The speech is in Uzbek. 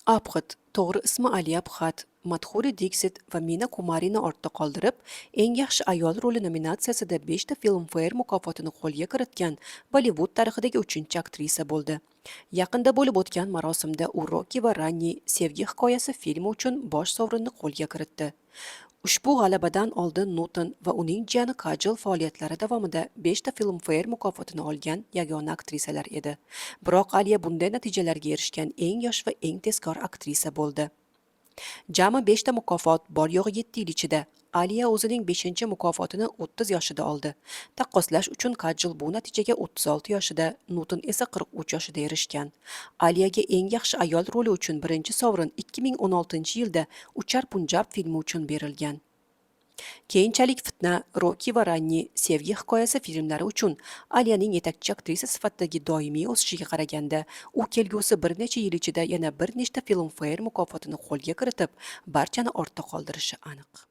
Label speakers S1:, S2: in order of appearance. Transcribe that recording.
S1: Abxit, to'g'ri ismi Aliya Bxatt, Madhuri Dixit va Mina Kumarini ortda qoldirib, eng yaxshi ayol roli nominatsiyasida 5 ta Filmfare mukofotini qo'lga kiritgan Bollivud tarixidagi 3-chi aktrisa bo'ldi. Yaqinda bo'lib o'tgan marosimda u Rocky va Ranni sevgi hikoyasi filmi uchun bosh sovrinni qo'lga kiritdi. Ushbu g'alabadan oldin Nuton va uning jiyani Kajol faoliyatlari davomida 5 ta Filmfare mukofotini olgan yagona aktrisalar edi. Biroq Aliya bunday natijalarga erishgan eng yosh va eng tezkor aktrisa bo'ldi. Jami 5 ta mukofot bor-yo'g'i 7 yil ichida Aliya o'zining 5-mukofotini 30 yoshida oldi. Taqqoslash uchun Kajol bu natijaga 36 yoshida, Nuton esa 43 yoshida erishgan. Aliyaga eng yaxshi ayol roli uchun birinchi sovrin 2016-yilda Uchar Punjab filmi uchun berilgan. Keyinchalik Fitna, Rocky va Ranni sevgi hikoyasi filmlari uchun Aliyaning yetakchi aktrisa sifatidagi doimiy o'sishiga qaraganda, u kelgusi bir necha yil ichida yana bir nechta Filmfare mukofotini qo'lga kiritib, barchani ortda qoldirishi aniq.